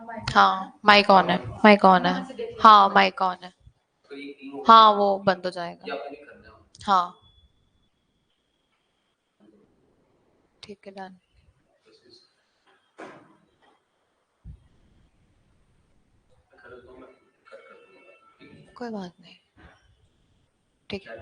हाँ mic on है, mic on है, हाँ माइक ऑन है, हाँ वो बंद हो जाएगा, हाँ ठीक है डन। कोई बात नहीं, ठीक है।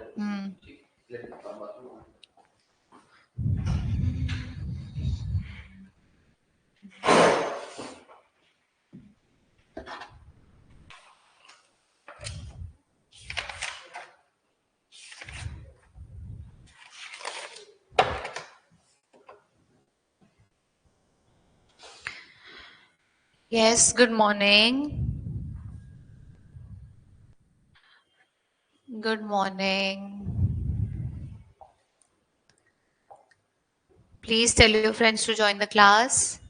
Yes, good morning. Good morning. Please tell your friends to join the class.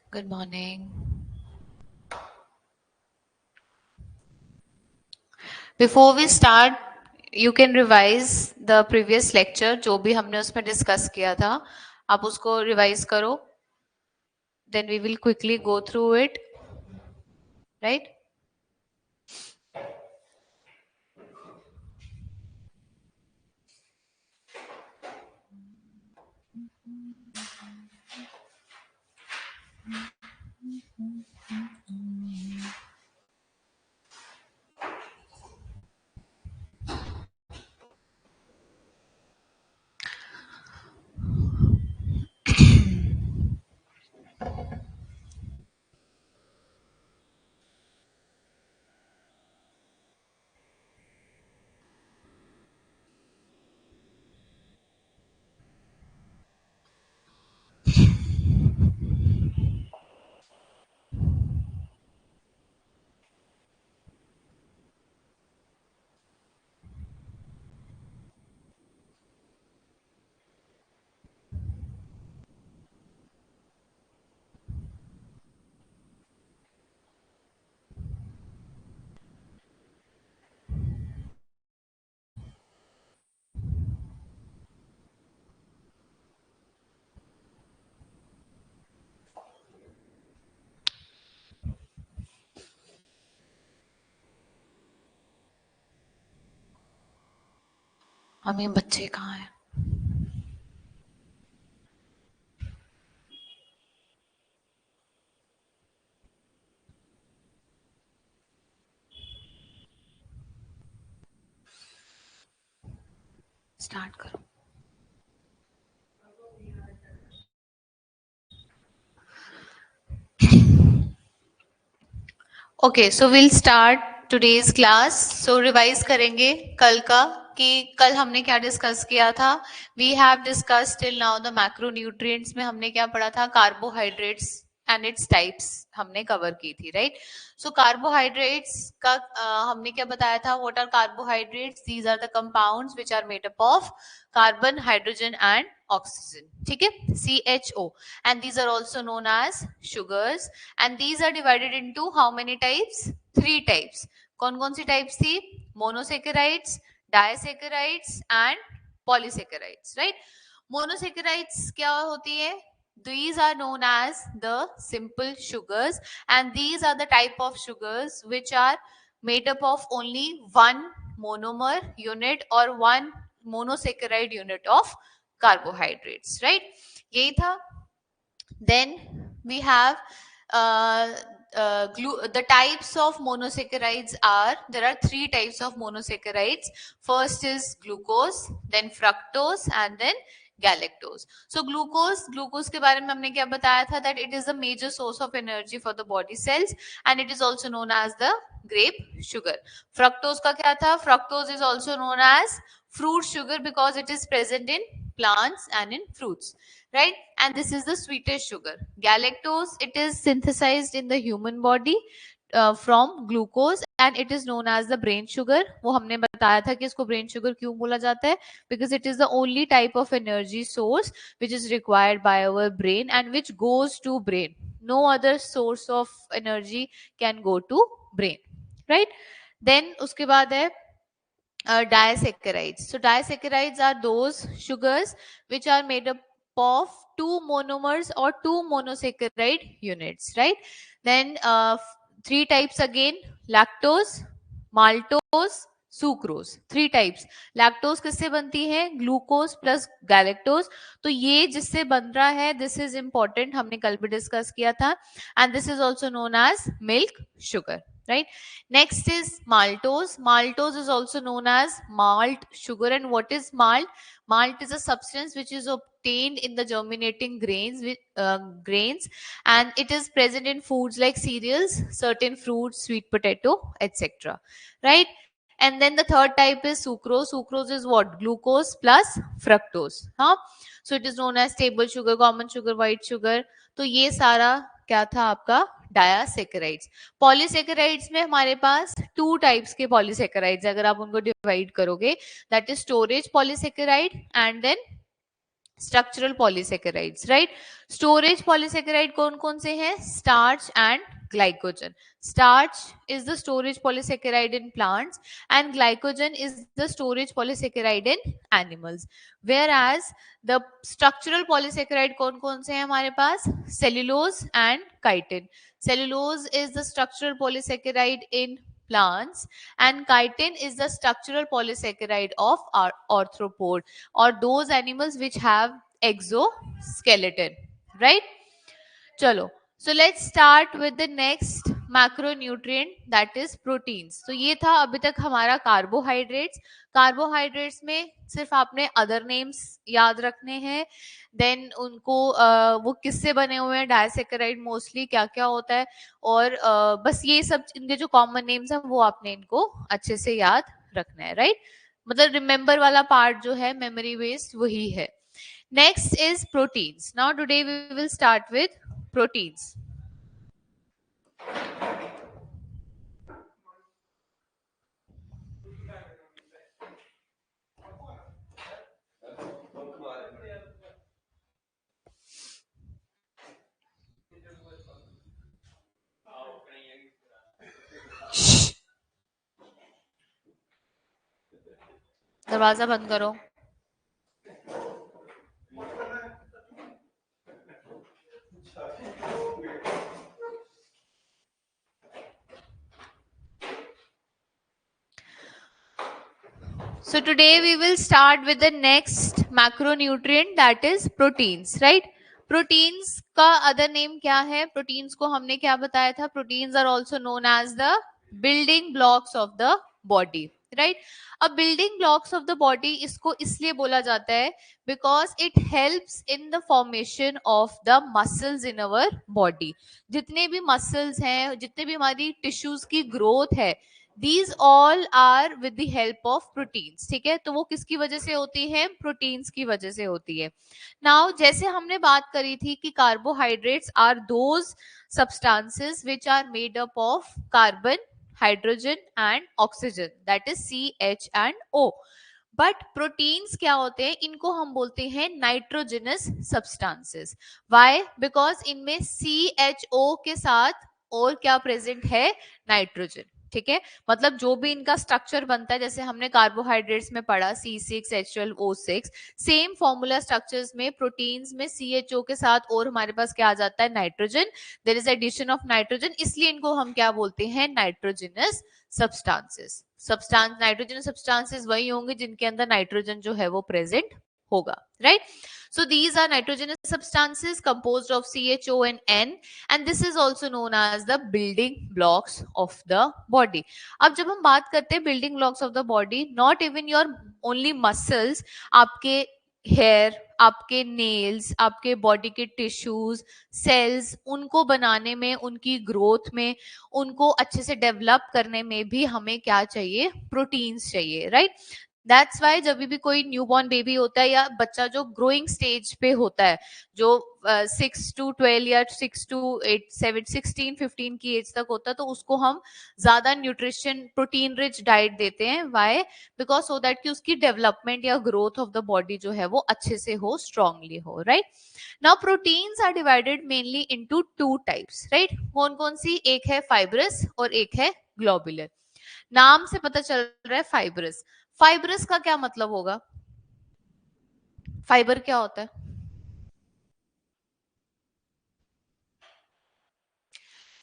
Good morning. Before we start, you can revise the previous lecture जो भी हमने उसमें discuss किया था, आप उसको revise करो. Then we will quickly go through it, right? हमें बच्चे कहाँ हैं? Start करो. Okay, so we'll start today's class. So revise करेंगे कल का कि कल हमने क्या डिस्कस किया था. We have discussed till now the macronutrients में हमने क्या पढ़ा था, carbohydrates and its types हमने कवर की थी, right? So carbohydrates का हमने क्या बताया था, what are carbohydrates? These are the compounds which are made up of carbon, hydrogen and oxygen, ठीक है, CHO, and these are also known as sugars, and these are divided into how many types? 3 types. कौन कौन सी types थी? Monosaccharides, disaccharides and polysaccharides, right? Monosaccharides क्या होती है? These are known as the simple sugars, and these are the type of sugars which are made up of only one monomer unit or one monosaccharide unit of carbohydrates, right? यही था. Then we have the types of monosaccharides are, there are 3 types of monosaccharides. First is glucose, then fructose and then galactose. So glucose के बारे में हमने क्या बताया था, that it is a major source of energy for the body cells and it is also known as the grape sugar. Fructose का क्या था? Fructose is also known as fruit sugar because it is present in plants and in fruits, right? And this is the sweetest sugar. Galactose, it is synthesized in the human body from glucose and it is known as the brain sugar. वो हमने बताया था कि इसको brain sugar क्यों बोला जाता है, because it is the only type of energy source which is required by our brain and which goes to brain, no other source of energy can go to brain, right? Then उसके बाद है disaccharides. So disaccharides are those sugars which are made up of two monomers or two monosaccharide units, right? Then three types again: lactose, maltose, sucrose. Three types. Lactose किससे बनती है? Glucose plus galactose. तो ये जिससे बन रहा है, this is important, हमने कल भी डिस्कस किया था. And this is also known as milk sugar, right? Next is maltose. Maltose is also known as malt sugar. And what is malt? Malt is a substance which is obtained in the germinating grains, and it is present in foods like cereals, certain fruits, sweet potato, etc. Right? And then the third type is sucrose. Sucrose is what? Glucose plus fructose. Huh? So it is known as table sugar, common sugar, white sugar. तो ये सारा क्या था आपका? डायासेकेराइड्स. Polysaccharides में हमारे पास two types के पॉलीसेकेराइड्स, अगर आप उनको डिवाइड करोगे, that is storage polysaccharide and then structural polysaccharides, right? Storage polysaccharide कौन कौन से हैं? Starch and glycogen. Starch is the storage polysaccharide in plants and glycogen is the storage polysaccharide in animals. Whereas the structural polysaccharide कौन कौन से हैं हमारे पास? Cellulose and chitin. Cellulose is the structural polysaccharide in plants and chitin is the structural polysaccharide of our arthropod or those animals which have exoskeleton, right? चलो, so let's start with the next macronutrient, that is proteins. तो ये था अभी तक हमारा carbohydrates. Carbohydrates में सिर्फ आपने अदर नेम्स याद रखने हैं, देन उनको वो किससे बने हुए हैं, डायसेकेराइड मोस्टली क्या क्या होता है, और बस ये सब इनके जो कॉमन नेम्स हैं वो आपने इनको अच्छे से याद रखना है, राइट? मतलब रिमेंबर वाला पार्ट जो है मेमोरी बेस्ड वही है. Next is proteins. Now today we will start with proteins. दरवाजा बंद करो. So today we will start with the next macronutrient, that is proteins, right? Proteins का other name क्या है? Proteins को हमने क्या बताया था? Proteins are also known as the building blocks of the body, right? अब building blocks of the body इसको इसलिए बोला जाता है because it helps in the formation of the muscles in our body. जितने भी muscles हैं, जितने भी हमारी tissues की growth है, these all are with the help of proteins. ठीक है? तो वो किसकी वजह से होती है? प्रोटीन्स की वजह से होती है. नाउ जैसे हमने बात करी थी कि carbohydrates are those substances which are made up of carbon, hydrogen and oxygen, that is CH and O. But proteins क्या होते हैं? इनको हम बोलते हैं नाइट्रोजनस सब्सटेंसेस. व्हाई? बिकॉज इनमें CHO के साथ और क्या प्रेजेंट है? नाइट्रोजन. ठीक है? मतलब जो भी इनका स्ट्रक्चर बनता है, जैसे हमने कार्बोहाइड्रेट्स में पढ़ा C6H12O6, सेम फॉर्मूला स्ट्रक्चर्स में प्रोटीन्स में CHO के साथ और हमारे पास क्या आ जाता है? Nitrogen. There is addition of nitrogen, इसलिए इनको हम क्या बोलते हैं? Nitrogenous substances. नाइट्रोजन सब्सटेंसेस वही होंगे जिनके अंदर नाइट्रोजन जो है वो प्रेजेंट होगा, right? So these are nitrogenous substances composed of CHO and N, and this is also known as the building blocks of the body. अब जब हम बात करते हैं building blocks of the body, not even your only muscles, आपके hair, आपके nails, आपके body के टिश्यूज, सेल्स, उनको बनाने में, उनकी ग्रोथ में, उनको अच्छे से डेवलप करने में भी हमें क्या चाहिए? प्रोटीन्स चाहिए, राइट? दैट्स वाई जब भी कोई न्यूबॉर्न बेबी होता है या बच्चा जो ग्रोइंग स्टेज पे होता है, जो 6 to 12 या 6 to 8 7 16 15 की एज तक होता है, तो उसको हम ज्यादा न्यूट्रिशन प्रोटीन रिच डाइट देते हैं. वाई? बिकॉज सो दैट कि उसकी डेवलपमेंट या ग्रोथ ऑफ द बॉडी जो है वो अच्छे से हो, स्ट्रांगली हो. Right? Now proteins are divided mainly into two types. Right? कौन कौन सी? एक है फाइब्रस और एक है ग्लोबुलर. नाम से पता चल रहा है फाइब्रस. फाइब्रस का क्या मतलब होगा? फाइबर क्या होता है?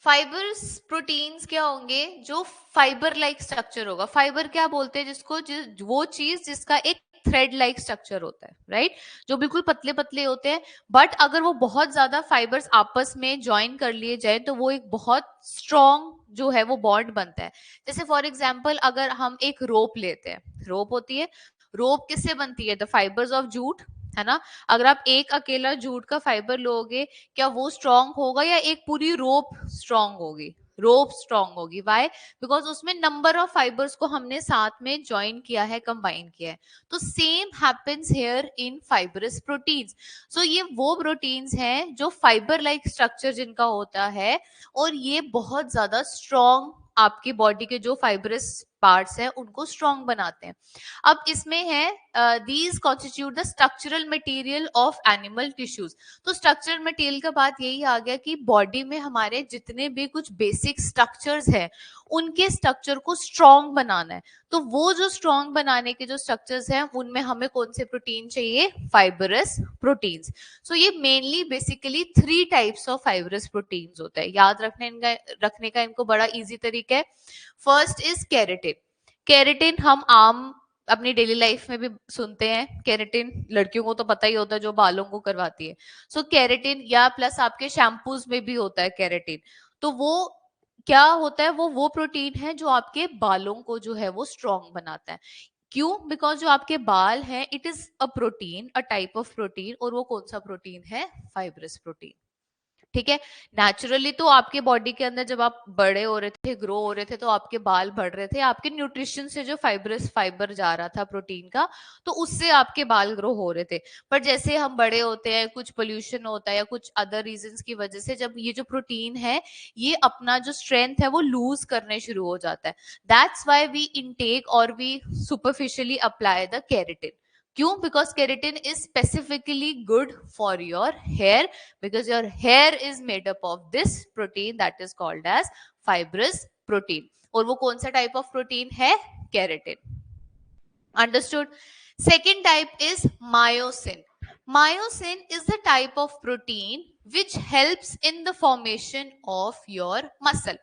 फाइबर्स प्रोटीन्स क्या होंगे? जो फाइबर लाइक स्ट्रक्चर होगा. फाइबर क्या बोलते हैं जिसको? वो चीज जिसका एक थ्रेड लाइक स्ट्रक्चर होता है. राइट? जो बिल्कुल पतले पतले होते हैं, बट अगर वो बहुत ज्यादा फाइबर्स आपस में ज्वाइन कर लिए जाए तो वो एक बहुत स्ट्रॉन्ग जो है वो बॉन्ड बनता है. जैसे फॉर एग्जाम्पल अगर हम एक रोप लेते हैं, रोप होती है, रोप किससे बनती है? द फाइबर्स ऑफ जूट, है ना? अगर आप एक अकेला जूट का फाइबर लोगे, क्या वो स्ट्रांग होगा या एक पूरी रोप स्ट्रांग होगी? रोप स्ट्रांग होगी. वाई? बिकॉज उसमें नंबर ऑफ फाइबर्स को हमने साथ में ज्वाइन किया है, कंबाइन किया है. तो same happens here in fibrous proteins. So ये वो प्रोटीन्स हैं जो फाइबर लाइक स्ट्रक्चर जिनका होता है, और ये बहुत ज्यादा स्ट्रॉन्ग आपकी बॉडी के जो फाइबरस पार्ट्स हैं उनको स्ट्रॉन्ग बनाते हैं. अब इसमें है these constitute the structural material of animal tissues. तो स्ट्रक्चरल मटेरियल का बात यही आ गया कि बॉडी में हमारे जितने भी कुछ बेसिक स्ट्रक्चर्स हैं उनके स्ट्रक्चर को स्ट्रॉन्ग बनाना है. तो वो जो स्ट्रॉन्ग बनाने के जो स्ट्रक्चर्स हैं उनमें हमें कौन से प्रोटीन चाहिए? Fibrous proteins. सो ये mainly basically 3 types of fibrous proteins होता है. याद रखने का इनको बड़ा इजी तरीका है. First is keratin. केराटिन हम आम अपनी डेली लाइफ में भी सुनते हैं. केराटिन लड़कियों को तो पता ही होता है, जो बालों को करवाती है. सो केराटिन, या प्लस आपके शैम्पूज में भी होता है केराटिन. तो वो क्या होता है? वो प्रोटीन है जो आपके बालों को जो है वो स्ट्रॉन्ग बनाता है. क्यों? बिकॉज जो आपके बाल है, it is a protein, a type of protein. और वो कौन सा प्रोटीन है? Fibrous protein. ठीक है? नेचुरली तो आपके बॉडी के अंदर जब आप बड़े हो रहे थे, ग्रो हो रहे थे, तो आपके बाल बढ़ रहे थे, आपके न्यूट्रिशन से जो फाइब्रस फाइबर जा रहा था प्रोटीन का, तो उससे आपके बाल ग्रो हो रहे थे. पर जैसे हम बड़े होते हैं, कुछ पोल्यूशन होता है या कुछ अदर रीजंस की वजह से, जब ये जो प्रोटीन है ये अपना जो स्ट्रेंथ है वो लूज करने शुरू हो जाता है. दैट्स वाई वी इनटेक और we superficially apply the keratin. क्यों? Because keratin is specifically good for your hair, because your hair is made up of this protein that is called as fibrous protein. और वो कौन सा type of protein है? Keratin. Understood? Second type is myosin. Myosin is the type of protein which helps in the formation of your muscle.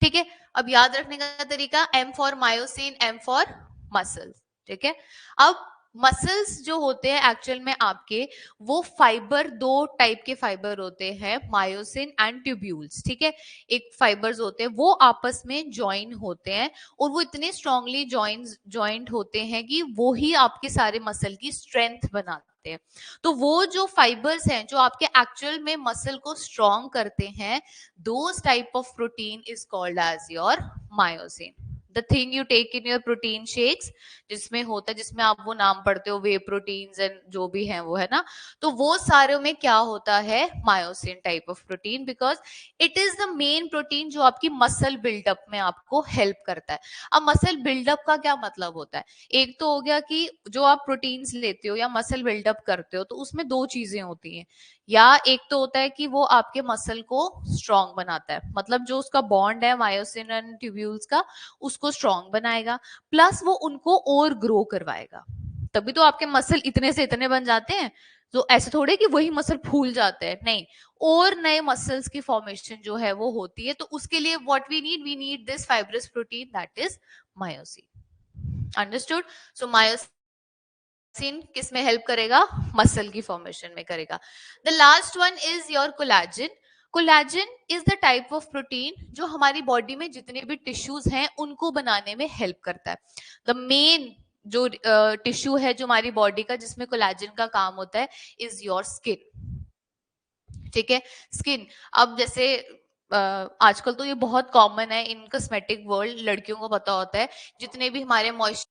ठीक है? अब याद रखने का तरीका, M for myosin, M for muscles. ठीक है? अब मसल्स जो होते हैं एक्चुअल में आपके, वो फाइबर, दो टाइप के फाइबर होते हैं, मायोसिन एंड ट्यूब्यूल्स. ठीक है? एक फाइबर्स होते हैं वो आपस में ज्वाइन होते हैं, और वो इतने स्ट्रांगली ज्वाइंट होते हैं कि वो ही आपके सारे मसल की स्ट्रेंथ बनाते हैं. तो वो जो फाइबर्स हैं जो आपके एक्चुअल में मसल को स्ट्रॉन्ग करते हैं, those type of protein is called as your myosin. The thing you take in your protein shakes, जिसमें होता है, जिसमें आप वो नाम पढ़ते हो, वे प्रोटीन्स एंड जो भी हैं वो, है ना? तो वो सारे में क्या होता है? Myosin type of protein. Because it is the main protein जो आपकी मसल बिल्डअप में आपको हेल्प करता है. अब मसल बिल्डअप का क्या मतलब होता है? एक तो हो गया कि जो आप प्रोटीन्स लेते हो या मसल बिल्डअप करते हो, तो उसमें दो चीजें होती हैं. या एक तो होता है कि वो आपके मसल को स्ट्रॉन्ग बनाता है, मतलब जो उसका बॉन्ड है मायोसिन एंड ट्यूब्यूल्स का, उसको स्ट्रॉन्ग बनाएगा, प्लस वो उनको और ग्रो करवाएगा. तभी तो आपके मसल इतने से इतने बन जाते हैं. तो ऐसे थोड़े कि वही मसल फूल जाते हैं, नहीं. और नए मसल्स की फॉर्मेशन जो है वो होती है. तो उसके लिए what we need this fibrous protein, that is myosin. Understood? So myosin किस में हेल्प करेगा? मसल की फॉर्मेशन में करेगा. The last one is your collagen. Collagen is the type of protein जो हमारी बॉडी में जितने भी टिश्यूज हैं उनको बनाने में हेल्प करता है. द मेन जो टिश्यू है जो हमारी बॉडी का जिसमें कोलेजन का काम होता है इज योर स्किन. ठीक है? स्किन. अब जैसे आजकल तो ये बहुत कॉमन है इन कॉस्मेटिक वर्ल्ड, लड़कियों को पता होता है जितने भी हमारे मॉइस्चर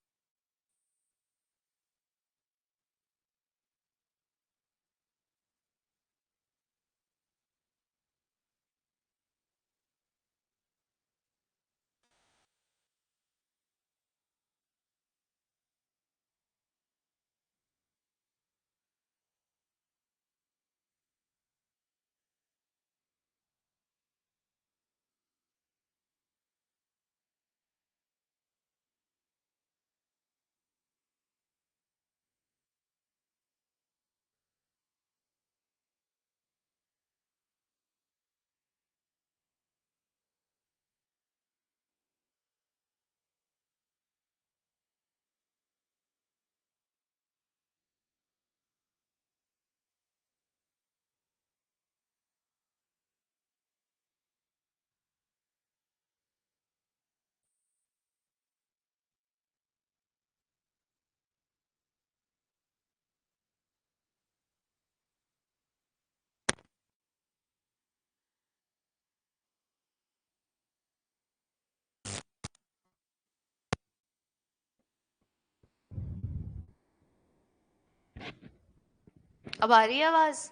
अब आ रही है आवाज?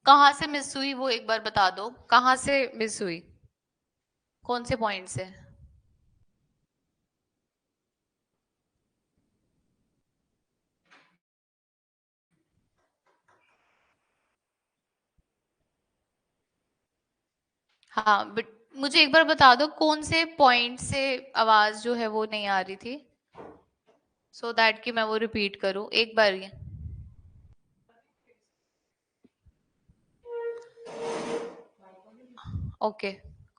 कहाँ से मिस हुई वो एक बार बता दो, कहाँ से मिस हुई, कौन से पॉइंट से? हाँ बट मुझे एक बार बता दो कौन से पॉइंट से आवाज जो है वो नहीं आ रही थी, सो दैट कि मैं वो रिपीट करूं एक बार ही। Okay,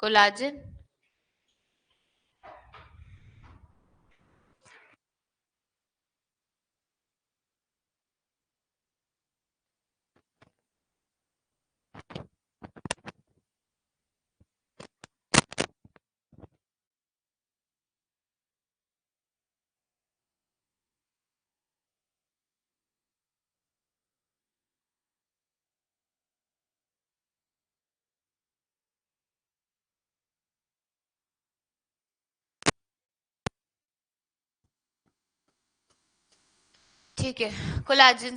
collagen. ठीक है, कोलाजन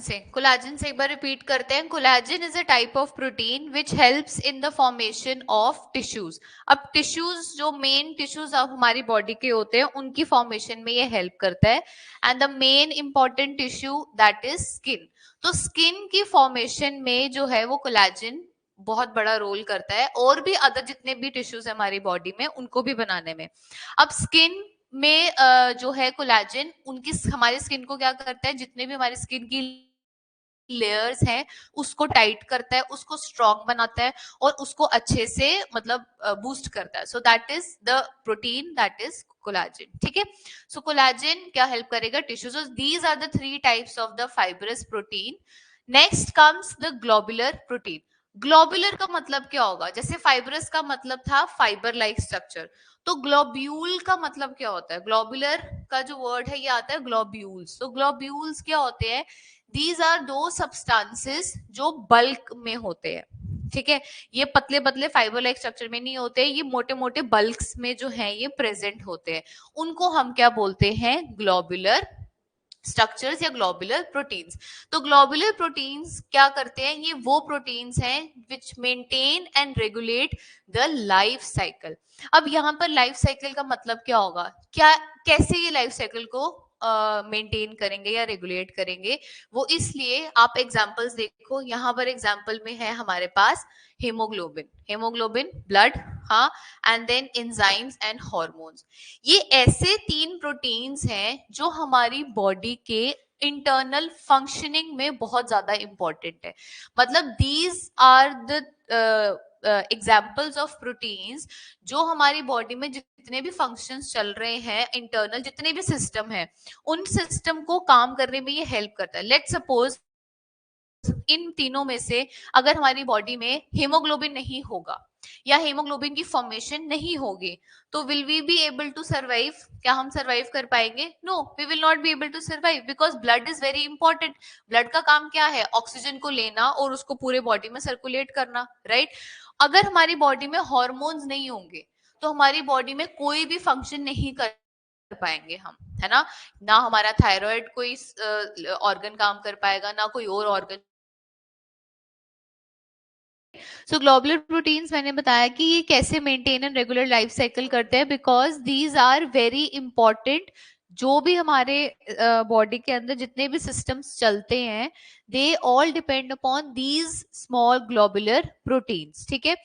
से एक बार रिपीट करते हैं। Collagen is a type of protein which helps in the formation of tissues. अब टिश्यूज जो मेन टिश्यूज हमारी बॉडी के होते हैं उनकी फॉर्मेशन में ये हेल्प करता है। And the main important tissue that is skin. तो स्किन की फॉर्मेशन में जो है वो कोलाजन बहुत बड़ा रोल करता है, और भी अदर जितने भी टिश्यूज है हमारी बॉडी में उनको भी बनाने में। अब स्किन में जो है कोलाजन उनकी हमारी स्किन को क्या करता है, जितने भी हमारी स्किन की लेयर्स हैं उसको टाइट करता है, उसको स्ट्रॉन्ग बनाता है और उसको अच्छे से मतलब बूस्ट करता है। So that is the protein that is collagen. ठीक है, सो कोलाजन क्या हेल्प करेगा tissues. These are the three types of the fibrous protein. Next comes the globular protein. Globular का मतलब क्या होगा, जैसे फाइब्रस का मतलब था फाइबर लाइक स्ट्रक्चर, तो ग्लोब्यूल का मतलब क्या होता है? ग्लोबुलर का जो वर्ड है ये आता है ग्लोब्यूल्स। तो ग्लोब्यूल्स क्या होते हैं? दीज आर दो सब्सटेंसेस जो बल्क में होते हैं। ठीक है, ये पतले पतले फाइबर लाइक स्ट्रक्चर में नहीं होते, ये मोटे मोटे बल्क्स में जो है ये प्रेजेंट होते हैं। उनको हम क्या बोलते हैं? ग्लोबुलर स्ट्रक्चर्स या ग्लोबुलर प्रोटीन्स। तो ग्लोबुलर प्रोटीन्स क्या करते हैं? ये वो प्रोटीन्स हैं which maintain and regulate the life cycle. अब यहाँ पर लाइफ साइकिल का मतलब क्या होगा, क्या कैसे ये लाइफ साइकिल को मेंटेन करेंगे या रेगुलेट करेंगे? वो इसलिए, आप एग्जांपल्स देखो, यहाँ पर एग्जांपल में है हमारे पास हेमोग्लोबिन। हेमोग्लोबिन ब्लड, हाँ, and then enzymes and hormones. ये ऐसे तीन प्रोटीन्स हैं जो हमारी बॉडी के इंटरनल फंक्शनिंग में बहुत ज्यादा इंपॉर्टेंट है। मतलब these are the examples of proteins जो हमारी बॉडी में जितने भी फंक्शंस चल रहे हैं, इंटरनल जितने भी सिस्टम है, उन सिस्टम को काम करने में ये हेल्प करता है। लेट सपोज इन तीनों में से अगर हमारी बॉडी में हीमोग्लोबिन नहीं होगा या हीमोग्लोबिन की फॉर्मेशन नहीं होगी, तो will we be able to survive? क्या हम सर्वाइव कर पाएंगे? No, we will not be able to survive, because blood is very important. Blood का काम क्या है? ऑक्सीजन को लेना और उसको पूरे बॉडी में सर्कुलेट करना, राइट? अगर हमारी बॉडी में हॉर्मोन्स नहीं होंगे तो हमारी बॉडी में कोई भी फंक्शन नहीं कर पाएंगे हम, है ना? ना हमारा थायराइड कोई ऑर्गन काम कर पाएगा, ना कोई और ऑर्गन। सो ग्लोबुलर प्रोटीन्स मैंने बताया कि ये कैसे maintain and regular life cycle करते हैं, because these are very important. जो भी हमारे बॉडी के अंदर जितने भी सिस्टम्स चलते हैं, they all depend upon these small globular proteins. ठीक है,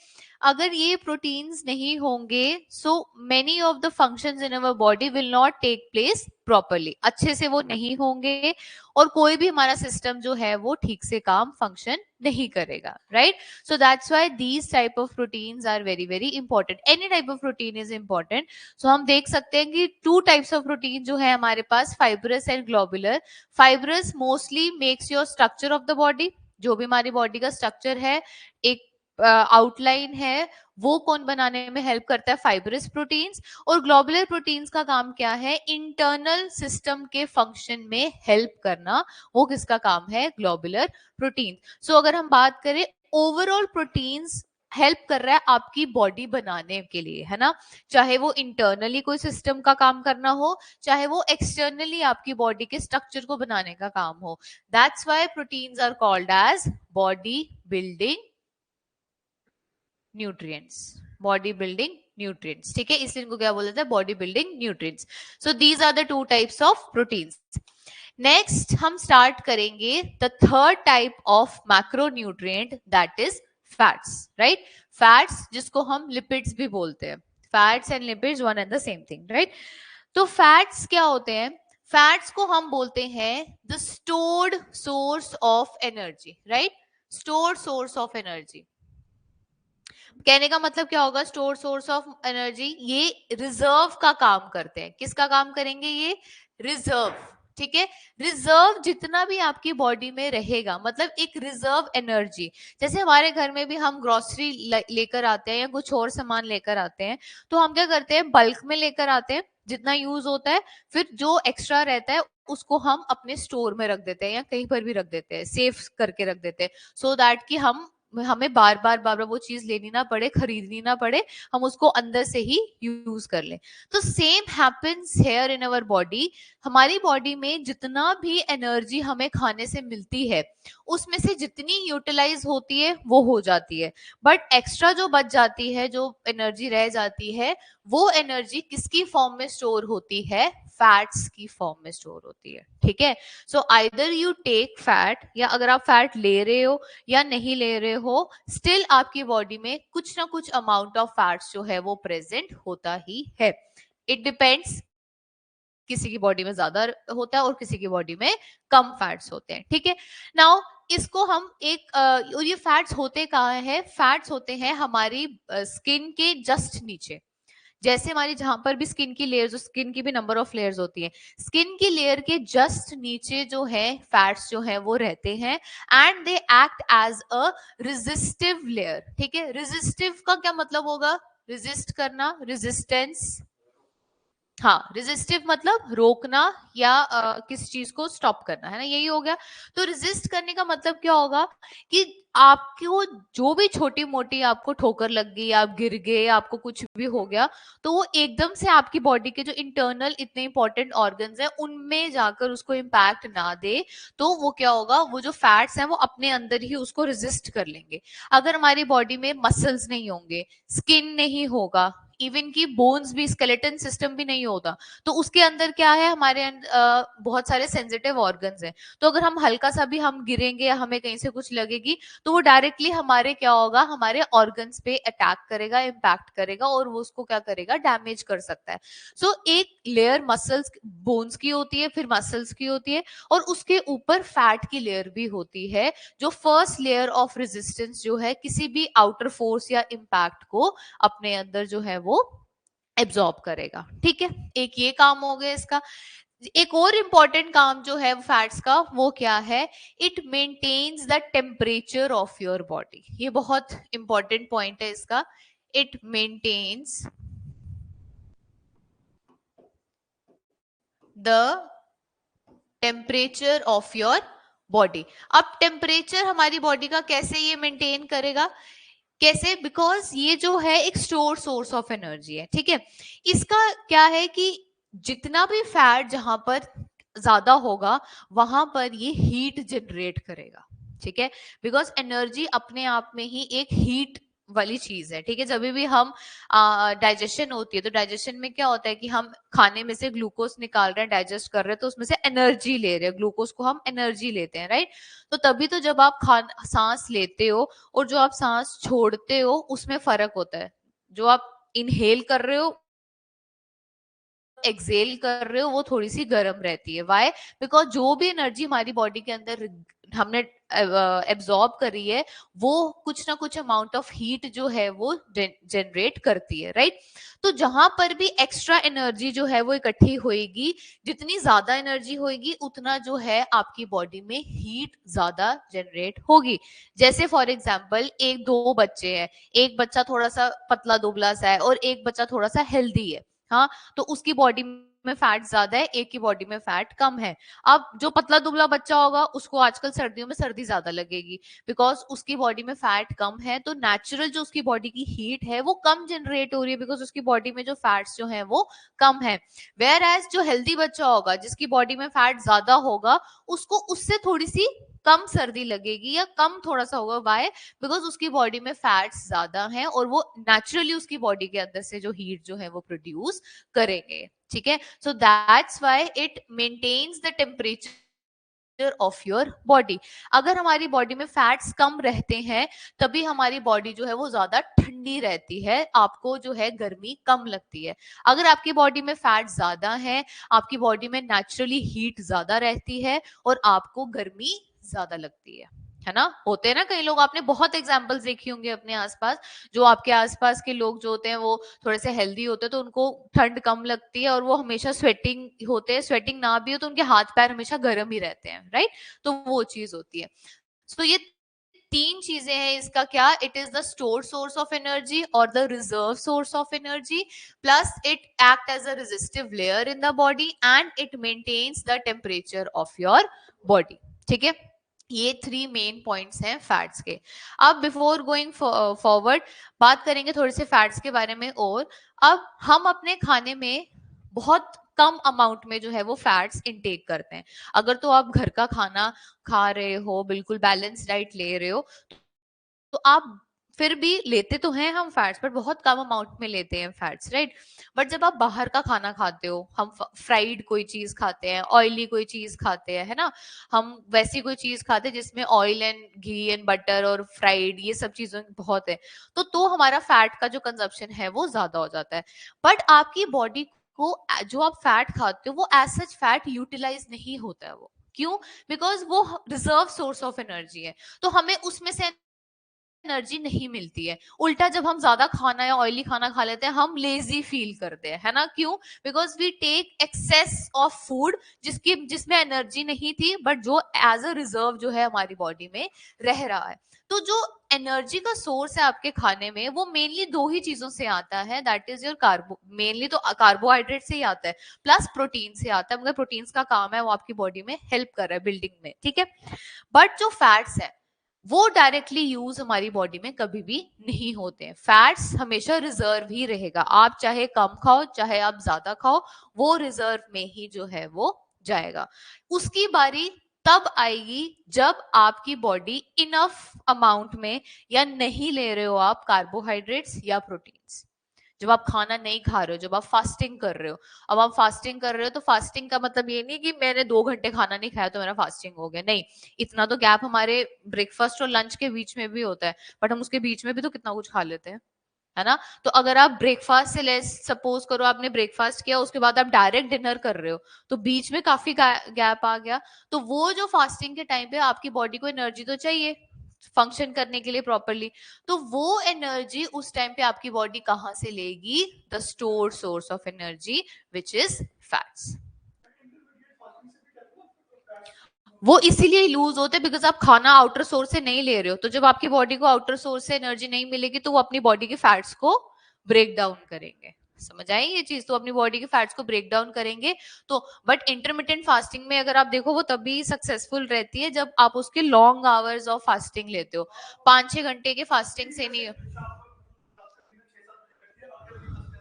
अगर ये प्रोटीन्स नहीं होंगे, so many of the functions in our body will not take place properly, अच्छे से वो नहीं होंगे और कोई भी हमारा सिस्टम जो है वो ठीक से काम फंक्शन नहीं करेगा, right? So that's why these type of proteins are very very important. Any type of protein is important. So हम देख सकते हैं कि two types of protein जो है हमारे पास, fibrous and globular. Fibrous mostly makes your structure of the body. जो भी हमारी बॉडी का स्ट्रक्चर है, एक आउटलाइन है, वो कौन बनाने में हेल्प करता है? Fibrous proteins. और ग्लोबुलर प्रोटीन्स का काम क्या है? इंटरनल सिस्टम के फंक्शन में हेल्प करना। वो किसका काम है? Globular protein. सो अगर हम बात करें ओवरऑल प्रोटीन्स हेल्प कर रहा है आपकी बॉडी बनाने के लिए, है ना, चाहे वो इंटरनली कोई सिस्टम का काम करना हो, चाहे वो एक्सटर्नली आपकी बॉडी के स्ट्रक्चर को बनाने का काम हो. That's why proteins are called as body building nutrients. Body building nutrients, ठीक है, इसलिए इनको क्या बोला जाता है, body building nutrients. So these are the two types of proteins. Next हम स्टार्ट करेंगे the third type of macronutrient, that is fats. Right, fats जिसको हम लिपिड्स भी बोलते हैं. Fats and lipids one and the same thing, right. तो fats क्या होते हैं? फैट्स को हम बोलते हैं the stored source of energy. Right, stored source of energy. कहने का मतलब क्या होगा, स्टोर सोर्स ऑफ एनर्जी, ये रिजर्व का काम करते हैं. किसका काम करेंगे? ये रिजर्व. ठीक है, रिजर्व जितना भी आपकी बॉडी में रहेगा, मतलब एक रिजर्व एनर्जी. जैसे हमारे घर में भी हम ग्रोसरी लेकर आते हैं या कुछ और सामान लेकर आते हैं, तो हम क्या करते हैं, बल्क में लेकर आते हैं जितना यूज होता है, फिर जो एक्स्ट्रा रहता है उसको हम अपने स्टोर में रख देते हैं या कहीं पर भी रख देते हैं, सेफ करके रख देते हैं, सो दैट कि हमें बार बार वो चीज लेनी ना पड़े, खरीदनी ना पड़े, हम उसको अंदर से ही यूज कर लें. तो same happens here in our body. हमारी बॉडी में जितना भी एनर्जी हमें खाने से मिलती है, उसमें से जितनी यूटिलाइज होती है वो हो जाती है, बट एक्स्ट्रा जो बच जाती है, जो एनर्जी रह जाती है, वो एनर्जी किसकी फॉर्म में स्टोर होती है? फैट्स की फॉर्म में स्टोर होती है. ठीक है, so either you take fat, या अगर आप फैट ले रहे हो या नहीं ले रहे हो, स्टिल आपकी बॉडी में कुछ ना कुछ अमाउंट ऑफ फैट्स जो है वो प्रेजेंट होता ही है. इट डिपेंड्स, किसी की बॉडी में ज्यादा होता है और किसी की बॉडी में कम फैट्स होते हैं. ठीक है, नाउ इसको हम एक और ये फैट्स होते कहाँ है? फैट्स होते हैं हमारी स्किन के जस्ट नीचे. जैसे हमारी जहां पर भी स्किन की लेयर्स, स्किन की भी नंबर ऑफ लेयर्स होती है, स्किन की लेयर के जस्ट नीचे जो है फैट्स जो है वो रहते हैं, and they act as a resistive layer. ठीक है, रेजिस्टिव का क्या मतलब होगा? रेजिस्ट करना, रेजिस्टेंस. हाँ, रेजिस्टिव मतलब रोकना या किस चीज को स्टॉप करना, है ना, यही हो गया. तो रेजिस्ट करने का मतलब क्या होगा कि आपको जो भी छोटी मोटी आपको ठोकर लग गई, आप गिर गए, आपको कुछ भी हो गया, तो वो एकदम से आपकी बॉडी के जो इंटरनल इतने इंपॉर्टेंट ऑर्गन्स हैं उनमें जाकर उसको इम्पैक्ट ना दे. तो वो क्या होगा, वो जो फैट्स हैं वो अपने अंदर ही उसको रेजिस्ट कर लेंगे. अगर हमारी बॉडी में मसल्स नहीं होंगे, स्किन नहीं होगा, इवन की बोन्स भी, स्केलेटन सिस्टम भी नहीं होता, तो उसके अंदर क्या है, हमारे बहुत सारे सेंसिटिव ऑर्गन्स हैं. तो अगर हम हल्का सा भी हम गिरेंगे या हमें कहीं से कुछ लगेगी, तो वो डायरेक्टली हमारे क्या होगा, हमारे ऑर्गन्स पे अटैक करेगा, इम्पैक्ट करेगा, और वो उसको क्या करेगा, डैमेज कर सकता है. सो एक लेयर मसल्स, बोन्स की होती है, फिर मसल्स की होती है, और उसके ऊपर फैट की लेयर भी होती है, जो फर्स्ट लेयर ऑफ रेजिस्टेंस जो है किसी भी आउटर फोर्स या इम्पैक्ट को अपने अंदर जो है वो एब्जॉर्ब करेगा. ठीक है, एक ये काम हो गया इसका. एक और इंपॉर्टेंट काम जो है फैट्स का, वो क्या है? It maintains the temperature of your body. ये बहुत इंपॉर्टेंट पॉइंट है इसका. It maintains the temperature of your body. अब टेम्परेचर हमारी बॉडी का कैसे ये मेंटेन करेगा? कैसे? बिकॉज ये जो है एक स्टोर सोर्स ऑफ एनर्जी है. ठीक है, इसका क्या है कि जितना भी फैट जहां पर ज्यादा होगा, वहां पर ये हीट जनरेट करेगा. ठीक है, बिकॉज एनर्जी अपने आप में ही एक हीट वाली चीज है. ठीक है, जब भी हम डाइजेशन होती है, तो डाइजेशन में क्या होता है कि हम खाने में से ग्लूकोज निकाल रहे हैं, डाइजेस्ट कर रहे हैं, तो उसमें से एनर्जी ले रहे हैं, ग्लूकोज को हम एनर्जी लेते हैं. राइट, तो तभी तो जब आप सांस लेते हो और जो आप सांस छोड़ते हो उसमें फर्क होता है. जो आप इनहेल कर रहे हो, एक्सेल कर रहे हो, वो थोड़ी सी गर्म रहती है. वाई? बिकॉज जो भी एनर्जी हमारी बॉडी के अंदर हमने एब्जॉर्ब करी है, वो कुछ ना कुछ अमाउंट ऑफ हीट जो है वो जनरेट करती है. राइट, तो जहां पर भी एक्स्ट्रा एनर्जी जो है वो इकट्ठी होएगी, जितनी ज्यादा एनर्जी होएगी उतना जो है आपकी बॉडी में हीट ज्यादा जनरेट होगी. जैसे फॉर एग्जाम्पल, एक दो बच्चे हैं, एक बच्चा थोड़ा सा पतला दुबला सा है और एक बच्चा थोड़ा सा हेल्दी है. हाँ, तो उसकी बॉडी में फैट ज्यादा है, एक की बॉडी में फैट कम है। अब जो पतला दुबला बच्चा होगा उसको आजकल सर्दियों में सर्दी ज्यादा लगेगी, बिकॉज उसकी बॉडी में फैट कम है, तो नेचुरल जो उसकी बॉडी की हीट है वो कम जनरेट हो रही है, बिकॉज उसकी बॉडी में जो फैट्स जो है वो कम है। वेयर एज जो हेल्दी बच्चा होगा जिसकी बॉडी में फैट ज्यादा होगा, उसको उससे थोड़ी सी कम सर्दी लगेगी या कम थोड़ा सा होगा। वाई? बिकॉज उसकी बॉडी में फैट्स ज्यादा हैं और वो नेचुरली उसकी बॉडी के अंदर से जो हीट जो है वो प्रोड्यूस करेंगे। ठीक है, so that's why it maintains the temperature of your body. अगर हमारी बॉडी में फैट्स कम रहते हैं तभी हमारी बॉडी जो है वो ज्यादा ठंडी रहती है, आपको जो है गर्मी कम लगती है। अगर आपकी बॉडी में फैट ज्यादा है, आपकी बॉडी में नेचुरली हीट ज्यादा रहती है और आपको गर्मी ज्यादा लगती है ना। होते हैं ना कई लोग, आपने बहुत एग्जांपल्स देखी होंगे अपने आसपास, जो आपके आसपास के लोग जो होते हैं वो थोड़े से हेल्दी होते हैं तो उनको ठंड कम लगती है और वो हमेशा स्वेटिंग होते हैं, स्वेटिंग ना भी हो तो उनके हाथ पैर हमेशा गर्म ही रहते हैं, राइट। तो वो चीज होती है। सो ये तीन चीजें हैं इसका क्या, it is the store source of energy और the reserve source of energy, plus it act as a resistive layer in the body and it maintains the temperature of your body. ठीक है, ये थ्री मेन पॉइंट्स हैं fats के। अब before going forward बात करेंगे थोड़े से फैट्स के बारे में। और अब हम अपने खाने में बहुत कम अमाउंट में जो है वो फैट्स इनटेक करते हैं। अगर तो आप घर का खाना खा रहे हो, बिल्कुल बैलेंस डाइट ले रहे हो, तो आप फिर भी लेते तो हैं हम फैट्स, पर बहुत कम अमाउंट में लेते हैं फैट्स, राइट। बट जब आप बाहर का खाना खाते हो, हम फ्राइड कोई चीज खाते हैं, ऑयली कोई चीज खाते हैं, है ना, हम वैसी कोई चीज खाते हैं जिसमें oil and ghee and butter और फ्राइड ये सब चीजें बहुत है, तो हमारा फैट का जो कंजप्शन है वो ज्यादा हो जाता है। बट आपकी बॉडी को जो आप फैट खाते हो वो एज सच फैट यूटिलाइज नहीं होता है। वो क्यों? बिकॉज वो रिजर्व सोर्स ऑफ एनर्जी है, तो हमें उसमें से एनर्जी नहीं मिलती है। उल्टा जब हम ज्यादा खाना या ऑयली खाना खा लेते हैं हम लेजी फील करते हैं, है ना। क्यों? Because we take excess of food जिसमें एनर्जी नहीं थी, बट जो एज अ रिजर्व जो है हमारी बॉडी में रह रहा है। तो जो एनर्जी का सोर्स है आपके खाने में वो मेनली दो ही चीजों से आता है, दैट इज योर कार्बो, मेनली तो कार्बोहाइड्रेट से ही आता है, प्लस प्रोटीन से आता है, मगर प्रोटीन का काम है वो आपकी बॉडी में हेल्प कर रहा है बिल्डिंग में, ठीक है। बट जो फैट्स है वो डायरेक्टली यूज हमारी बॉडी में कभी भी नहीं होते हैं। फैट्स हमेशा रिजर्व ही रहेगा, आप चाहे कम खाओ चाहे आप ज्यादा खाओ, वो रिजर्व में ही जो है वो जाएगा। उसकी बारी तब आएगी जब आपकी बॉडी इनफ अमाउंट में या नहीं ले रहे हो आप कार्बोहाइड्रेट्स या प्रोटीन्स। जब आप खाना नहीं खा रहे हो, जब आप फास्टिंग कर रहे हो। अब आप फास्टिंग कर रहे हो तो फास्टिंग का मतलब ये नहीं कि मैंने 2 घंटे खाना नहीं खाया तो मेरा फास्टिंग हो गया, नहीं। इतना तो गैप हमारे ब्रेकफास्ट और लंच के बीच में भी होता है, बट हम उसके बीच में भी तो कितना कुछ खा लेते हैं, है ना। तो अगर आप ब्रेकफास्ट से लेस सपोज करो आपने ब्रेकफास्ट किया उसके बाद आप डायरेक्ट डिनर कर रहे हो, तो बीच में काफी गैप आ गया। तो वो जो फास्टिंग के टाइम पे आपकी बॉडी को एनर्जी तो चाहिए फंक्शन करने के लिए प्रॉपरली, तो वो एनर्जी उस टाइम पे आपकी बॉडी कहां से लेगी? The store source of energy which is fats. वो इसीलिए लूज होते हैं बिकॉज आप खाना आउटर सोर्स से नहीं ले रहे हो, तो जब आपकी बॉडी को आउटर सोर्स से एनर्जी नहीं मिलेगी तो वो अपनी बॉडी के फैट्स को ब्रेक डाउन करेंगे। समझ आई ये चीज? तो अपनी बॉडी के फैट्स को ब्रेक डाउन करेंगे। तो बट इंटरमिटेंट फास्टिंग में अगर आप देखो वो तभी सक्सेसफुल रहती है जब आप उसके लॉन्ग आवर्स ऑफ फास्टिंग लेते हो। 5-6 घंटे के फास्टिंग से नहीं।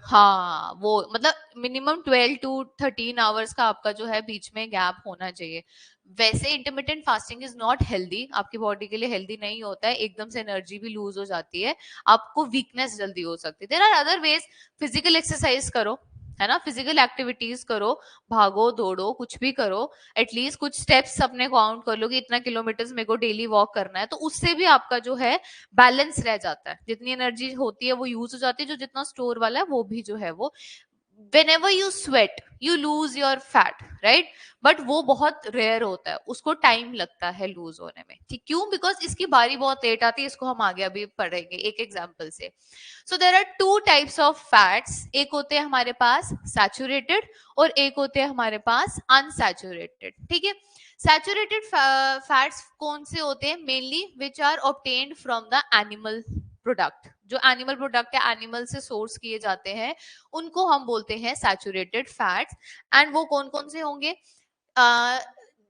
हाँ, वो मतलब मिनिमम 12 to 13 आवर्स का आपका जो है बीच में गैप होना चाहिए। वैसे intermittent fasting is not healthy, आपकी बॉडी के लिए हेल्दी नहीं होता है, एकदम से एनर्जी भी लूज हो जाती है, आपको वीकनेस जल्दी हो सकती है। There are other ways, physical exercise करो, है ना, फिजिकल एक्टिविटीज करो, भागो दौड़ो कुछ भी करो, एटलीस्ट कुछ स्टेप्स अपने काउंट कर लो कि इतना किलोमीटर्स मेरे को डेली वॉक करना है, तो उससे भी आपका जो है बैलेंस रह जाता है। जितनी एनर्जी होती है वो यूज हो जाती है, जो जितना स्टोर वाला है वो भी जो है वो। whenever you sweat you lose your fat, right? But वो बहुत रेयर होता है, उसको टाइम लगता है लूज होने में, ठीक। क्यों? बिकॉज इसकी बारी बहुत लेट आती है, इसको हम आगे अभी पढ़ेंगे एक एग्जाम्पल से। So there are two types of fats, एक होते हैं हमारे पास सैचुरेटेड और एक होते हैं हमारे पास अनसैचुरेटेड, ठीक है। सैचुरेटेड फैट्स कौन से होते हैं? Mainly which are obtained from the animal product, जो एनिमल प्रोडक्ट है एनिमल से सोर्स किए जाते हैं उनको हम बोलते हैं सैचुरेटेड फैट्स। एंड वो कौन कौन से होंगे?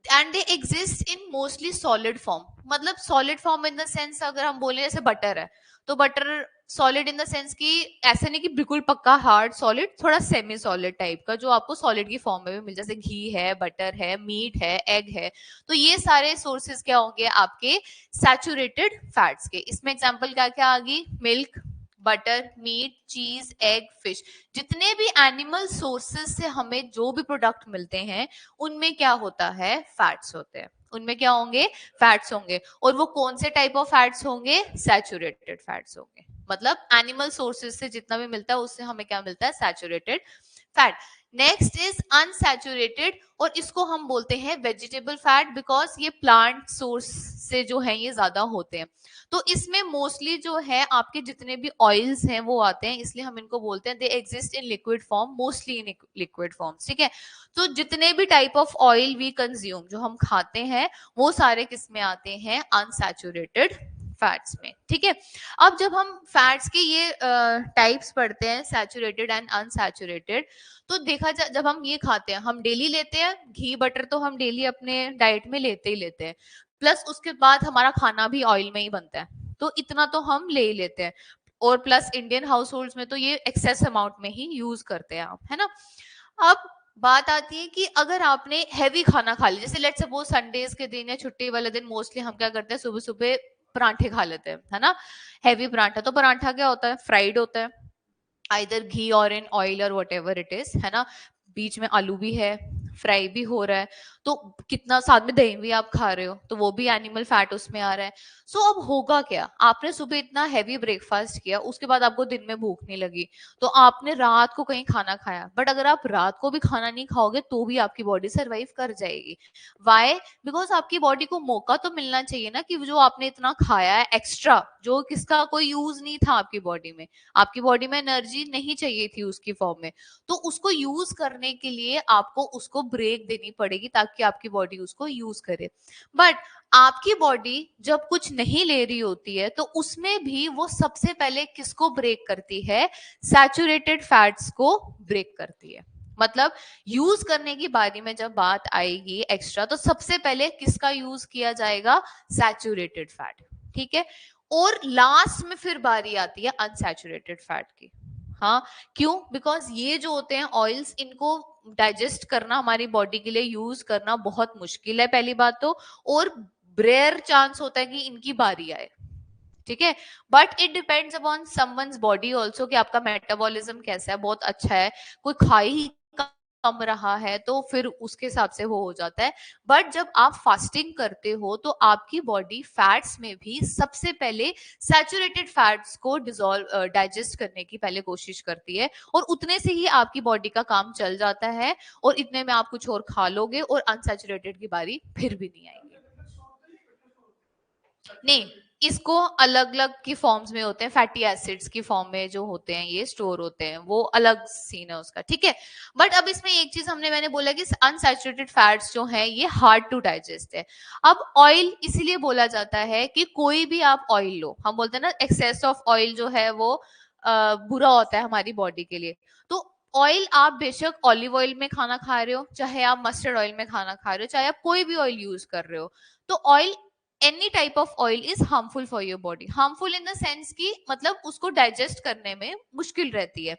And they exist in mostly solid form. मतलब solid form in the sense अगर हम बोले जैसे बटर है तो butter solid in the sense कि ऐसे नहीं कि बिल्कुल पक्का हार्ड सॉलिड, थोड़ा सेमी सॉलिड टाइप का जो आपको सॉलिड की फॉर्म में भी मिल, जैसे घी है, बटर है, मीट है, एग है। तो ये सारे सोर्सेज क्या होंगे आपके सैचुरेटेड फैट्स के। इसमें एग्जांपल क्या क्या आ गई? मिल्क, बटर, मीट, चीज, एग, फिश। जितने भी एनिमल सोर्सेज से हमें जो भी प्रोडक्ट मिलते हैं उनमें क्या होता है? फैट्स होते हैं। उनमें क्या होंगे? फैट्स होंगे। और वो कौन से टाइप ऑफ फैट्स होंगे? सैचुरेटेड फैट्स होंगे। मतलब एनिमल सोर्सेज से जितना भी मिलता है उससे हमें क्या मिलता है? Saturated fat. Next is unsaturated, और इसको हम बोलते हैं वेजिटेबल फैट, बिकॉज ये प्लांट सोर्स से जो है ये ज्यादा होते हैं। तो इसमें मोस्टली जो है आपके जितने भी ऑयल्स हैं वो आते हैं, इसलिए हम इनको बोलते हैं they exist in liquid form, mostly in liquid form. ठीक है, तो जितने भी type of oil we consume, जो हम खाते हैं, वो सारे किस में आते हैं? अनसैचुरेटेड फैट्स में। ठीक है, अब जब हम फैट्स के ये टाइप्स पढ़ते हैं, सैचुरेटेड एंड अनसैचुरेटेड, तो देखा जाए जब हम ये खाते हैं, हम डेली लेते हैं घी बटर, तो हम डेली अपने डाइट में लेते ही लेते हैं, प्लस उसके बाद हमारा खाना भी ऑयल में ही बनता है, तो इतना तो हम ले ही लेते हैं। और प्लस इंडियन हाउस होल्ड्स में तो ये एक्सेस अमाउंट में ही यूज करते हैं आप, है ना। अब बात आती है कि अगर आपने हैवी खाना खा लिया, जैसे लेट्स सपोज संडेज के दिन या छुट्टी वाले दिन मोस्टली हम क्या करते हैं? सुबह सुबह परांठे खा लेते हैं, है ना, हैवी परांठा। तो परांठा क्या होता है? फ्राइड होता है, आइदर घी और इन ऑयल और वट एवर इट इज, है ना। बीच में आलू भी है, फ्राई भी हो रहा है, तो कितना, साथ में दही भी आप खा रहे हो, तो वो भी एनिमल फैट उसमें आ रहा है। सो अब होगा क्या? आपने सुबह इतना हैवी ब्रेकफास्ट किया, उसके बाद आपको दिन में भूख नहीं लगी, तो आपने रात को कहीं खाना खाया, बट अगर आप रात को भी खाना नहीं खाओगे तो भी आपकी बॉडी सर्वाइव कर जाएगी। वाई? बिकॉज आपकी बॉडी को मौका तो मिलना चाहिए ना, कि जो आपने इतना खाया है एक्स्ट्रा, जो किसका कोई यूज नहीं था आपकी बॉडी में, आपकी बॉडी में एनर्जी नहीं चाहिए थी उसकी फॉर्म में, तो उसको यूज करने के लिए आपको उसको ब्रेक देनी पड़ेगी ताकि आपकी बॉडी उसको यूज करे। बट आपकी बॉडी जब कुछ नहीं ले रही होती है तो उसमें भी वो सबसे पहले किसको ब्रेक करती है? सैचुरेटेड फैट्स को ब्रेक करती है। मतलब यूज करने की बारी में जब बात आएगी एक्स्ट्रा, तो सबसे पहले किसका यूज किया जाएगा? Saturated fat. ठीक है, और लास्ट में फिर बारी आती है अनसैचुरेटेड फैट की। हाँ, क्यों? बिकॉज ये जो होते हैं ऑयल्स, इनको डाइजेस्ट करना हमारी बॉडी के लिए यूज करना बहुत मुश्किल है पहली बात तो, और रेयर चांस होता है कि इनकी बारी आए। ठीक है, but it depends upon someone's body also, कि आपका मेटाबॉलिज्म कैसा है, बहुत अच्छा है, कोई खा ही कम रहा है तो फिर उसके हिसाब से वो हो जाता है। बट जब आप फास्टिंग करते हो तो आपकी बॉडी फैट्स में भी सबसे पहले सैचुरेटेड फैट्स को डिसॉल्व डाइजेस्ट करने की पहले कोशिश करती है, और उतने से ही आपकी बॉडी का काम चल जाता है, और इतने में आप कुछ और खा लोगे और अनसैचुरेटेड की बारी फिर भी नहीं आएगी। नहीं, इसको अलग अलग की फॉर्म्स में होते हैं, फैटी एसिड्स की फॉर्म में जो होते हैं ये स्टोर होते हैं, वो अलग सीन है उसका। ठीक है, बट अब इसमें एक चीज मैंने बोला कि अनसैचुरेटेड फैट्स जो है ये हार्ड टू डाइजेस्ट है। अब ऑयल इसीलिए बोला जाता है कि कोई भी आप ऑयल लो, हम बोलते हैं ना एक्सेस ऑफ ऑयल जो है वो बुरा होता है हमारी बॉडी के लिए। तो ऑयल आप बेशक ऑलिव ऑयल में खाना खा रहे हो, चाहे आप मस्टर्ड ऑयल में खाना खा रहे हो, चाहे आप कोई भी ऑयल यूज कर रहे हो, तो oil, any type of oil is harmful for your body. Harmful in the sense की मतलब उसको डाइजेस्ट करने में मुश्किल रहती है।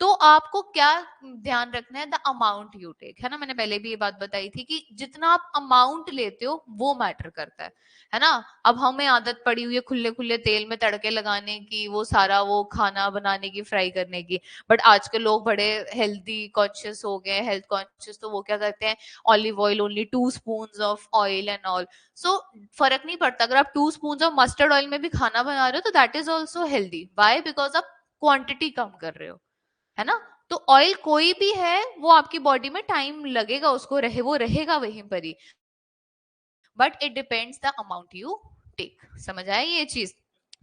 तो आपको क्या ध्यान रखना है? द अमाउंट यू टेक, है ना। मैंने पहले भी ये बात बताई थी कि जितना आप अमाउंट लेते हो वो मैटर करता है ना। अब हमें आदत पड़ी हुई है खुले खुले तेल में तड़के लगाने की, वो सारा वो खाना बनाने की, फ्राई करने की, बट आजकल लोग बड़े हेल्दी कॉन्शियस हो गए, हेल्थ कॉन्शियस, तो वो क्या करते हैं? Olive oil only 2 spoon of oil and all. So फर्क नहीं पड़ता, अगर आप 2 स्पून ऑफ मस्टर्ड ऑयल में भी खाना बना रहे हो तो that is also healthy. Why? Because आप क्वांटिटी कम कर रहे हो, है ना। तो ऑयल कोई भी है वो आपकी बॉडी में टाइम लगेगा, उसको वो रहेगा वहीं पर ही, but it depends the amount you take. समझ आया ये चीज?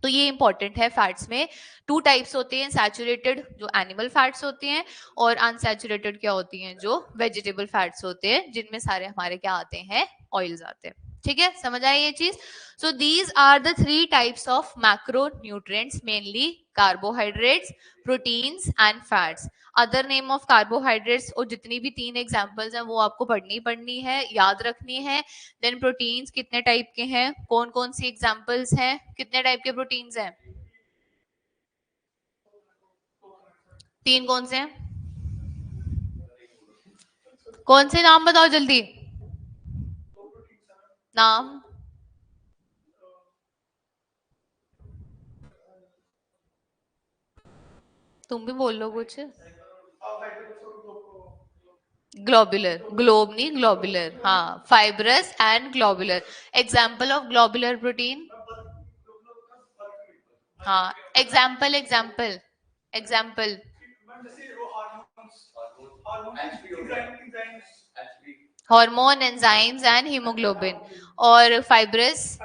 तो ये इंपॉर्टेंट है। फैट्स में 2 टाइप्स होते हैं, सैचुरेटेड जो एनिमल फैट्स होती हैं, और अनसैचुरेटेड क्या होती हैं? जो वेजिटेबल फैट्स होते हैं, जिनमें सारे हमारे क्या आते हैं? ऑयल्स आते हैं। ठीक है, समझ आई ये चीज? So these are the 3 types of macronutrients, mainly carbohydrates, proteins and fats. Other name of carbohydrates और जितनी भी 3 एग्जांपल्स हैं वो आपको पढ़नी है, याद रखनी है। देन प्रोटीन्स कितने टाइप के हैं, कौन कौन सी एग्जांपल्स हैं, कितने टाइप के प्रोटीन्स हैं? 3 कौन से हैं? कौन से नाम बताओ जल्दी, नाम। तुम भी बोल लो कुछ। ग्लोबुलर, ग्लोब नहीं ग्लोबुलर, हाँ, fibrous and globular. Example of globular protein, हाँ, example example example. Hormone, enzymes and haemoglobin. और fibrous,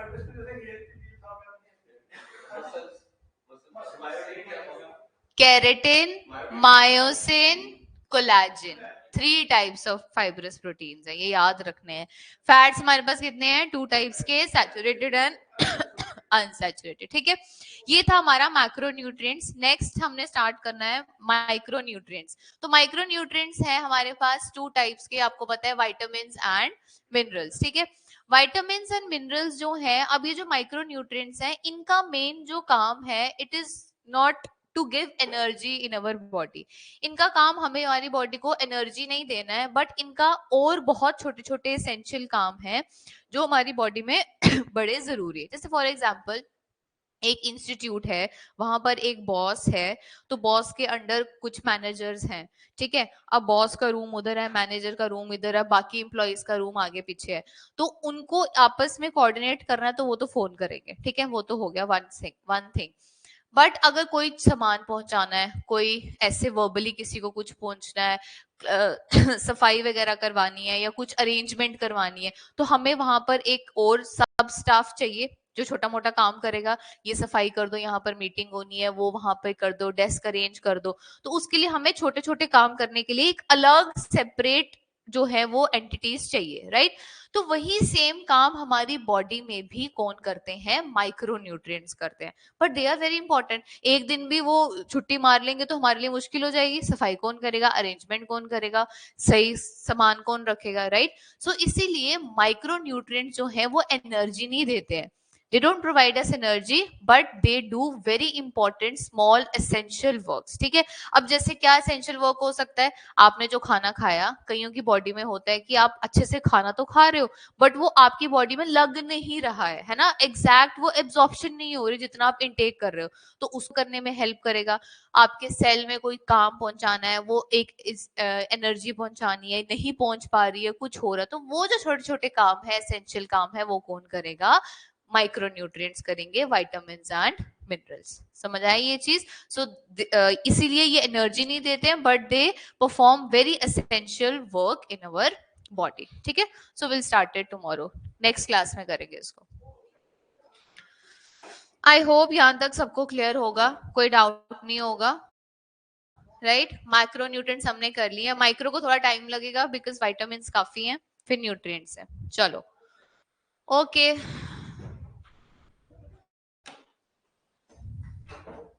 keratin, myosin, collagen. 3 types of fibrous proteins है, ये याद रखने हैं। फैट्स हमारे पास कितने हैं? 2 टाइप्स के, सैचुरेटेड एंड अनसैचुरेटेड। ठीक है, ये था हमारा मैक्रोन्यूट्रिएंट्स। नेक्स्ट हमने स्टार्ट करना है माइक्रोन्यूट्रिएंट्स। तो माइक्रोन्यूट्रिएंट्स है हमारे पास 2 टाइप्स के, आपको पता है, विटामिन्स एंड मिनरल्स। ठीक है, विटामिन्स एंड मिनरल्स जो है, अब ये जो माइक्रोन्यूट्रिएंट्स है, इनका मेन जो काम है, it is not to give energy in our body. इनका काम हमें हमारी बॉडी को एनर्जी नहीं देना है, बट इनका और बहुत छोटे छोटे एसेंशियल काम है जो हमारी बॉडी में बड़े जरूरी है। जैसे फॉर एग्जाम्पल, एक इंस्टीट्यूट है, वहां पर एक बॉस है, तो बॉस के अंडर कुछ मैनेजर्स हैं। ठीक है, अब बॉस का रूम उधर है, मैनेजर का रूम इधर है, बाकी इंप्लॉइज का रूम आगे पीछे है, तो उनको आपस में कोऑर्डिनेट करना है, तो वो तो फोन करेंगे। ठीक है, वो तो हो गया वन थिंग। बट अगर कोई सामान पहुंचाना है, कोई ऐसे वर्बली किसी को कुछ पहुंचना है, सफाई वगैरह करवानी है या कुछ अरेंजमेंट करवानी है, तो हमें वहां पर एक और सब स्टाफ चाहिए जो छोटा मोटा काम करेगा। ये सफाई कर दो, यहाँ पर मीटिंग होनी है, वो वहां पे कर दो, डेस्क अरेंज कर दो। तो उसके लिए हमें छोटे छोटे काम करने के लिए एक अलग सेपरेट जो है वो एंटिटीज चाहिए, राइट? तो वही सेम काम हमारी बॉडी में भी कौन करते हैं? माइक्रो न्यूट्रिएंट्स करते हैं, but they are very important. एक दिन भी वो छुट्टी मार लेंगे तो हमारे लिए मुश्किल हो जाएगी। सफाई कौन करेगा, अरेंजमेंट कौन करेगा, सही सामान कौन रखेगा, राइट? सो इसीलिए माइक्रो न्यूट्रिएंट्स जो है वो एनर्जी नहीं देते हैं, they don't provide us energy, but they do very important small essential works। ठीक है, अब जैसे क्या essential work हो सकता है? आपने जो खाना खाया, कईयों की बॉडी में होता है कि आप अच्छे से खाना तो खा रहे हो, बट वो आपकी बॉडी में लग नहीं रहा है ना, एग्जैक्ट वो एब्जॉर्प्शन नहीं हो रही जितना आप इनटेक कर रहे हो, तो उसको करने में हेल्प करेगा। आपके सेल में कोई काम पहुंचाना है, वो एक एनर्जी पहुंचानी है, नहीं पहुंच पा रही है, कुछ हो रहा है, तो वो जो छोटे छोटे काम है, एसेंशियल काम है, वो कौन करेगा? माइक्रोन्यूट्रिएंट्स करेंगे, विटामिन्स एंड मिनरल्स। समझ आई ये चीज? सो इसीलिए ये एनर्जी नहीं देते हैं, but they perform very essential work in our body. ठीक है, so will start it tomorrow, next class में करेंगे इसको। आई होप यहां तक सबको क्लियर होगा, कोई डाउट नहीं होगा, राइट? माइक्रोन्यूट्रिएंट्स हमने कर लिया, माइक्रो को थोड़ा टाइम लगेगा बिकॉज विटामिन्स काफी हैं, फिर न्यूट्रिएंट्स है। चलो, ओके।